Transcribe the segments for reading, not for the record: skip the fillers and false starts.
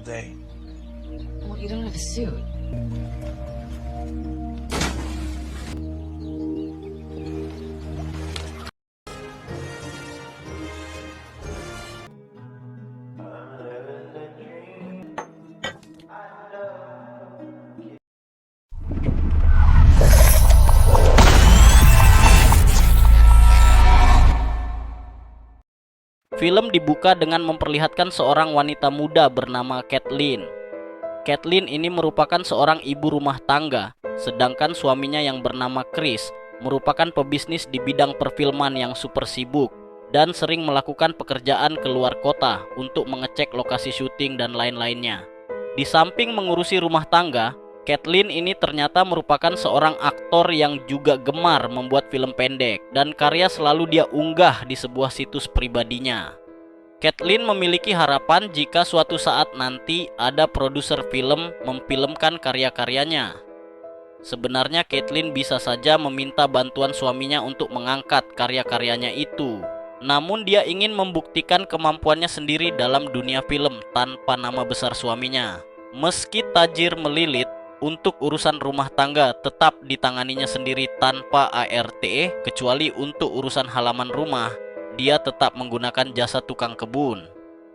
day. Well, you don't have a suit. Film dibuka dengan memperlihatkan seorang wanita muda bernama Kathleen. Kathleen ini merupakan seorang ibu rumah tangga, sedangkan suaminya yang bernama Chris merupakan pebisnis di bidang perfilman yang super sibuk dan sering melakukan pekerjaan keluar kota untuk mengecek lokasi syuting dan lain-lainnya. Di samping mengurusi rumah tangga, Kathleen ini ternyata merupakan seorang aktor yang juga gemar membuat film pendek dan karya selalu dia unggah di sebuah situs pribadinya. Kathleen memiliki harapan jika suatu saat nanti ada produser film memfilmkan karya-karyanya. Sebenarnya Kathleen bisa saja meminta bantuan suaminya untuk mengangkat karya-karyanya itu. Namun dia ingin membuktikan kemampuannya sendiri dalam dunia film tanpa nama besar suaminya. Meski tajir melilit, untuk urusan rumah tangga tetap ditanganinya sendiri tanpa ART, kecuali untuk urusan halaman rumah, dia tetap menggunakan jasa tukang kebun.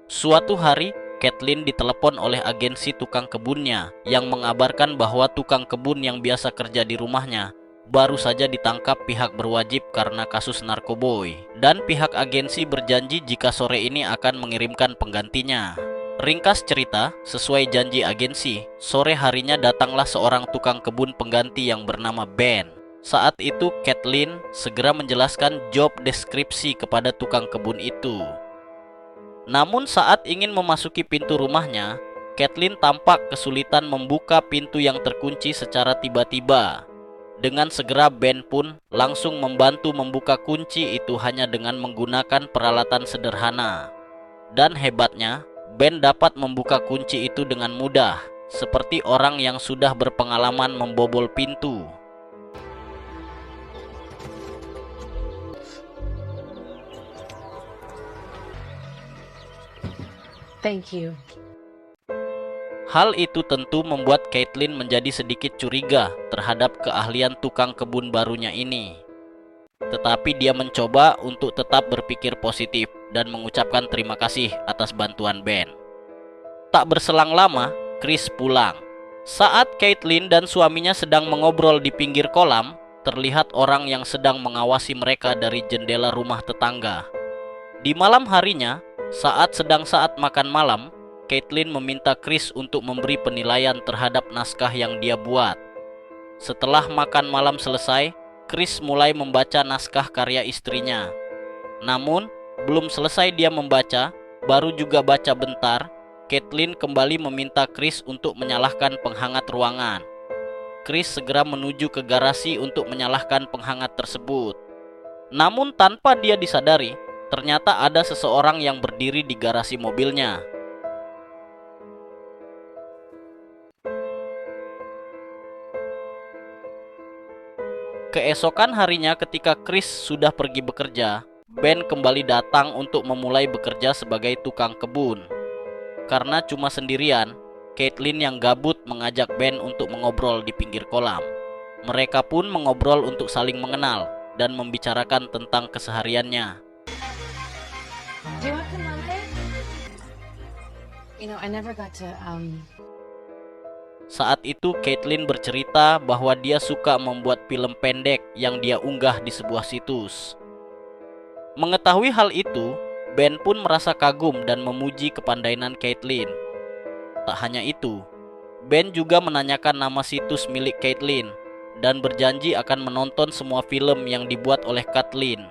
Suatu hari, Kathleen ditelepon oleh agensi tukang kebunnya yang mengabarkan bahwa tukang kebun yang biasa kerja di rumahnya baru saja ditangkap pihak berwajib karena kasus narkoboy, dan pihak agensi berjanji jika sore ini akan mengirimkan penggantinya. Ringkas cerita, sesuai janji agensi, sore harinya datanglah seorang tukang kebun pengganti yang bernama Ben. Saat itu Kathleen segera menjelaskan job deskripsi kepada tukang kebun itu. Namun saat ingin memasuki pintu rumahnya, Kathleen tampak kesulitan membuka pintu yang terkunci secara tiba-tiba. Dengan segera Ben pun langsung membantu membuka kunci itu hanya dengan menggunakan peralatan sederhana. Dan hebatnya, Ben dapat membuka kunci itu dengan mudah, seperti orang yang sudah berpengalaman membobol pintu. Thank you. Hal itu tentu membuat Kathleen menjadi sedikit curiga terhadap keahlian tukang kebun barunya ini. Tetapi dia mencoba untuk tetap berpikir positif dan mengucapkan terima kasih atas bantuan Ben. Tak berselang lama, Chris pulang. Saat Kathleen dan suaminya sedang mengobrol di pinggir kolam, terlihat orang yang sedang mengawasi mereka dari jendela rumah tetangga. Di malam harinya, saat makan malam, Kathleen meminta Chris untuk memberi penilaian terhadap naskah yang dia buat. Setelah makan malam selesai, Chris mulai membaca naskah karya istrinya. Namun, belum selesai dia membaca, baru juga baca bentar, Kathleen kembali meminta Chris untuk menyalakan penghangat ruangan. Chris segera menuju ke garasi untuk menyalakan penghangat tersebut. Namun tanpa dia disadari, ternyata ada seseorang yang berdiri di garasi mobilnya. Keesokan harinya ketika Chris sudah pergi bekerja, Ben kembali datang untuk memulai bekerja sebagai tukang kebun. Karena cuma sendirian, Kathleen yang gabut mengajak Ben untuk mengobrol di pinggir kolam. Mereka pun mengobrol untuk saling mengenal dan membicarakan tentang kesehariannya. Do you want to come Monday? You know, I never got to, Saat itu Kathleen bercerita bahwa dia suka membuat film pendek yang dia unggah di sebuah situs. Mengetahui hal itu, Ben pun merasa kagum dan memuji kepandaian Kathleen. Tak hanya itu, Ben juga menanyakan nama situs milik Kathleen dan berjanji akan menonton semua film yang dibuat oleh Kathleen.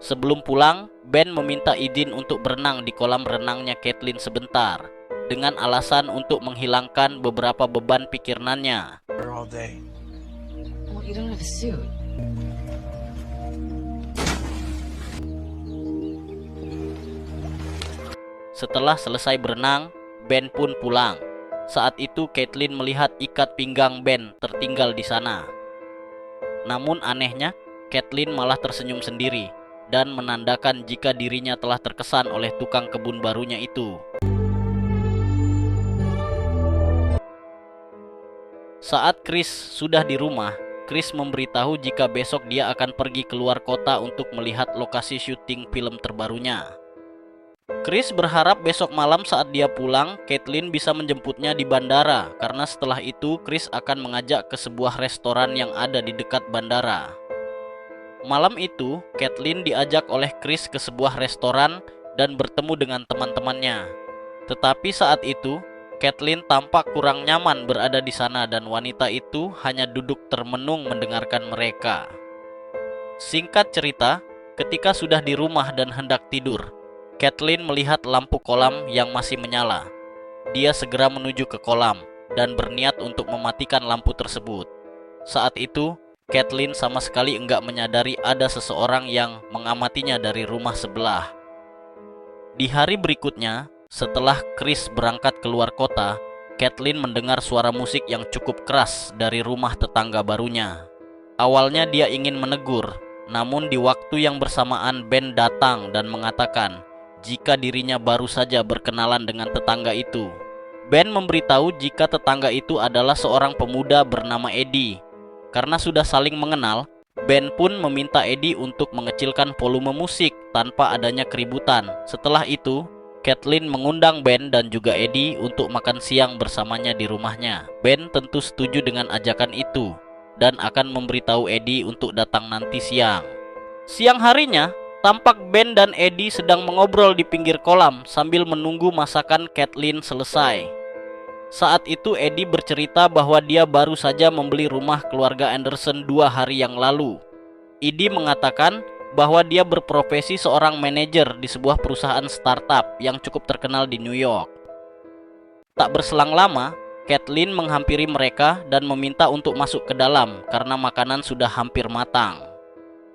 Sebelum pulang, Ben meminta izin untuk berenang di kolam renangnya Kathleen sebentar, dengan alasan untuk menghilangkan beberapa beban pikirannya. All day. well, you don't have a suit. Setelah selesai berenang, Ben pun pulang. Saat itu Kathleen melihat ikat pinggang Ben tertinggal di sana. Namun anehnya, Kathleen malah tersenyum sendiri dan menandakan jika dirinya telah terkesan oleh tukang kebun barunya itu. Saat Chris sudah di rumah, Chris memberitahu jika besok dia akan pergi keluar kota untuk melihat lokasi syuting film terbarunya. Chris berharap besok malam saat dia pulang, Caitlin bisa menjemputnya di bandara, karena setelah itu Chris akan mengajak ke sebuah restoran yang ada di dekat bandara. Malam itu, Caitlin diajak oleh Chris ke sebuah restoran dan bertemu dengan teman-temannya. Tetapi saat itu, Caitlin tampak kurang nyaman berada di sana dan wanita itu hanya duduk termenung mendengarkan mereka. Singkat cerita, ketika sudah di rumah dan hendak tidur, Caitlin melihat lampu kolam yang masih menyala. Dia segera menuju ke kolam dan berniat untuk mematikan lampu tersebut. Saat itu, Caitlin sama sekali enggak menyadari ada seseorang yang mengamatinya dari rumah sebelah. Di hari berikutnya, setelah Chris berangkat keluar kota, Caitlin mendengar suara musik yang cukup keras dari rumah tetangga barunya. Awalnya dia ingin menegur, namun di waktu yang bersamaan Ben datang dan mengatakan jika dirinya baru saja berkenalan dengan tetangga itu. Ben memberitahu jika tetangga itu adalah seorang pemuda bernama Eddie. Karena sudah saling mengenal, Ben pun meminta Eddie untuk mengecilkan volume musik tanpa adanya keributan. Setelah itu, Caitlin mengundang Ben dan juga Eddie untuk makan siang bersamanya di rumahnya. Ben tentu setuju dengan ajakan itu dan akan memberitahu Eddie untuk datang nanti siang. Siang harinya, tampak Ben dan Eddie sedang mengobrol di pinggir kolam sambil menunggu masakan Caitlin selesai. Saat itu Eddie bercerita bahwa dia baru saja membeli rumah keluarga Anderson 2 hari yang lalu. Eddie mengatakan bahwa dia berprofesi seorang manajer di sebuah perusahaan startup yang cukup terkenal di New York. Tak berselang lama, Caitlin menghampiri mereka dan meminta untuk masuk ke dalam karena makanan sudah hampir matang.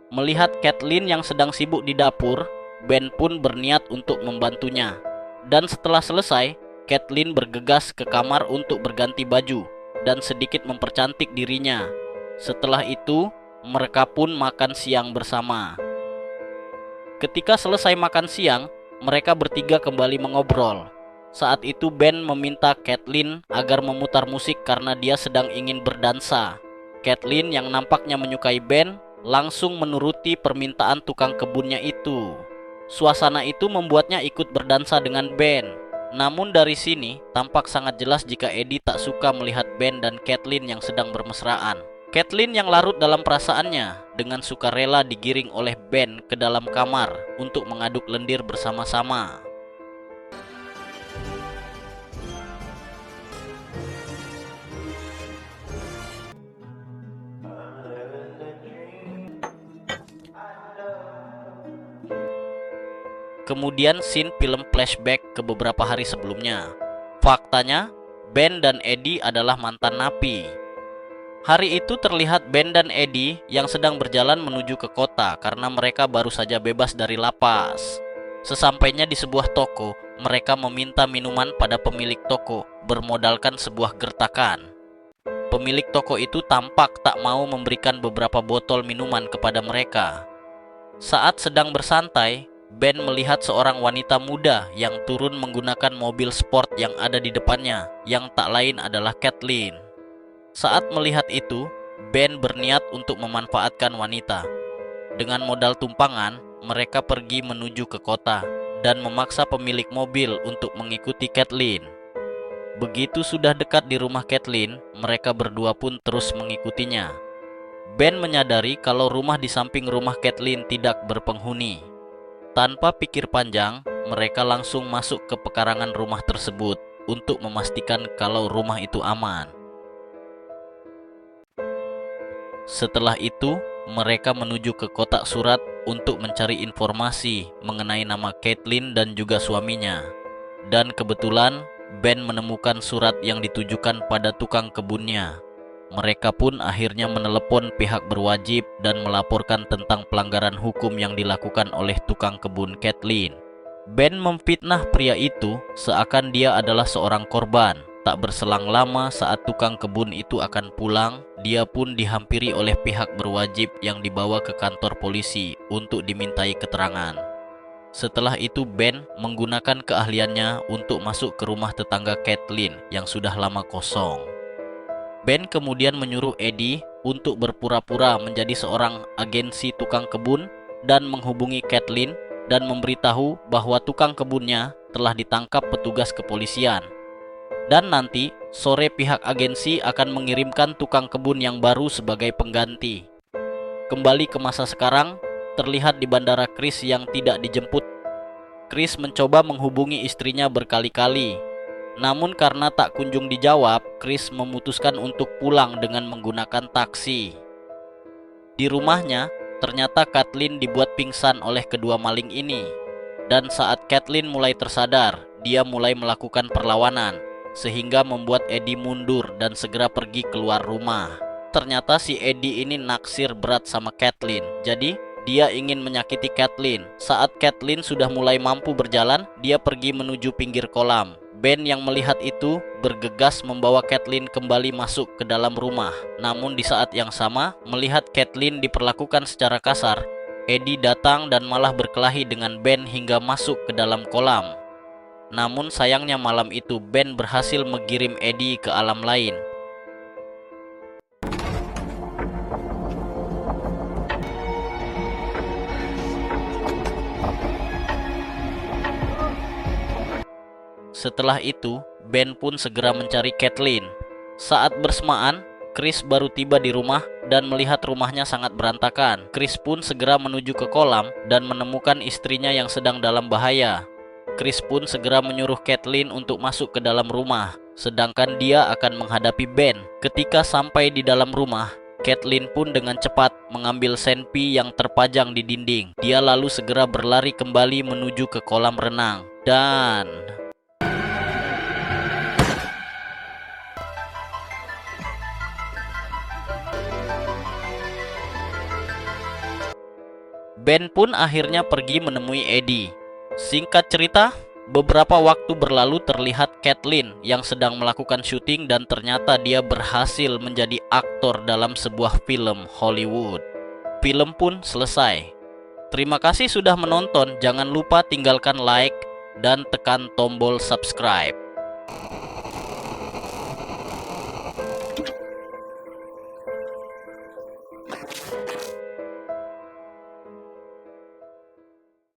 Melihat Caitlin yang sedang sibuk di dapur, Ben pun berniat untuk membantunya. Dan setelah selesai, Caitlin bergegas ke kamar untuk berganti baju dan sedikit mempercantik dirinya. Setelah itu, mereka pun makan siang bersama. Ketika selesai makan siang, mereka bertiga kembali mengobrol. Saat itu Ben meminta Caitlin agar memutar musik karena dia sedang ingin berdansa. Caitlin yang nampaknya menyukai Ben langsung menuruti permintaan tukang kebunnya itu. Suasana itu membuatnya ikut berdansa dengan Ben. Namun dari sini tampak sangat jelas jika Eddie tak suka melihat Ben dan Caitlin yang sedang bermesraan. Caitlin yang larut dalam perasaannya dengan sukarela digiring oleh Ben ke dalam kamar untuk mengaduk lendir bersama-sama. Kemudian scene film flashback ke beberapa hari sebelumnya. Faktanya, Ben dan Eddie adalah mantan napi. Hari itu terlihat Ben dan Eddie yang sedang berjalan menuju ke kota karena mereka baru saja bebas dari lapas. Sesampainya di sebuah toko, mereka meminta minuman pada pemilik toko bermodalkan sebuah gertakan. Pemilik toko itu tampak tak mau memberikan beberapa botol minuman kepada mereka. Saat sedang bersantai, Ben melihat seorang wanita muda yang turun menggunakan mobil sport yang ada di depannya, yang tak lain adalah Caitlin. Saat melihat itu, Ben berniat untuk memanfaatkan wanita. Dengan modal tumpangan, mereka pergi menuju ke kota dan memaksa pemilik mobil untuk mengikuti Caitlin. Begitu sudah dekat di rumah Caitlin, mereka berdua pun terus mengikutinya. Ben menyadari kalau rumah di samping rumah Caitlin tidak berpenghuni. Tanpa pikir panjang, mereka langsung masuk ke pekarangan rumah tersebut untuk memastikan kalau rumah itu aman. Setelah itu, mereka menuju ke kotak surat untuk mencari informasi mengenai nama Caitlin dan juga suaminya. Dan kebetulan, Ben menemukan surat yang ditujukan pada tukang kebunnya. Mereka pun akhirnya menelepon pihak berwajib dan melaporkan tentang pelanggaran hukum yang dilakukan oleh tukang kebun Caitlin. Ben memfitnah pria itu seakan dia adalah seorang korban. Tak berselang lama saat tukang kebun itu akan pulang, dia pun dihampiri oleh pihak berwajib yang dibawa ke kantor polisi untuk dimintai keterangan. Setelah itu Ben menggunakan keahliannya untuk masuk ke rumah tetangga Caitlin yang sudah lama kosong. Ben kemudian menyuruh Eddie untuk berpura-pura menjadi seorang agensi tukang kebun dan menghubungi Kathleen dan memberitahu bahwa tukang kebunnya telah ditangkap petugas kepolisian. Dan nanti sore pihak agensi akan mengirimkan tukang kebun yang baru sebagai pengganti. Kembali ke masa sekarang, terlihat di bandara Chris yang tidak dijemput. Chris mencoba menghubungi istrinya berkali-kali. Namun karena tak kunjung dijawab, Chris memutuskan untuk pulang dengan menggunakan taksi. Di rumahnya, ternyata Kathleen dibuat pingsan oleh kedua maling ini. Dan saat Kathleen mulai tersadar, dia mulai melakukan perlawanan, sehingga membuat Eddie mundur dan segera pergi keluar rumah. Ternyata si Eddie ini naksir berat sama Kathleen, jadi dia ingin menyakiti Kathleen. Saat Kathleen sudah mulai mampu berjalan, dia pergi menuju pinggir kolam. Ben yang melihat itu bergegas membawa Kathleen kembali masuk ke dalam rumah. Namun di saat yang sama, melihat Kathleen diperlakukan secara kasar, Eddie datang dan malah berkelahi dengan Ben hingga masuk ke dalam kolam. Namun sayangnya malam itu Ben berhasil mengirim Eddie ke alam lain. Setelah itu, Ben pun segera mencari Kathleen. Saat bersamaan, Chris baru tiba di rumah dan melihat rumahnya sangat berantakan. Chris pun segera menuju ke kolam dan menemukan istrinya yang sedang dalam bahaya. Chris pun segera menyuruh Kathleen untuk masuk ke dalam rumah, sedangkan dia akan menghadapi Ben. Ketika sampai di dalam rumah, Kathleen pun dengan cepat mengambil senpi yang terpajang di dinding. Dia lalu segera berlari kembali menuju ke kolam renang. Dan Ben pun akhirnya pergi menemui Eddie. Singkat cerita, beberapa waktu berlalu terlihat Kathleen yang sedang melakukan syuting dan ternyata dia berhasil menjadi aktor dalam sebuah film Hollywood. Film pun selesai. Terima kasih sudah menonton, jangan lupa tinggalkan like dan tekan tombol subscribe.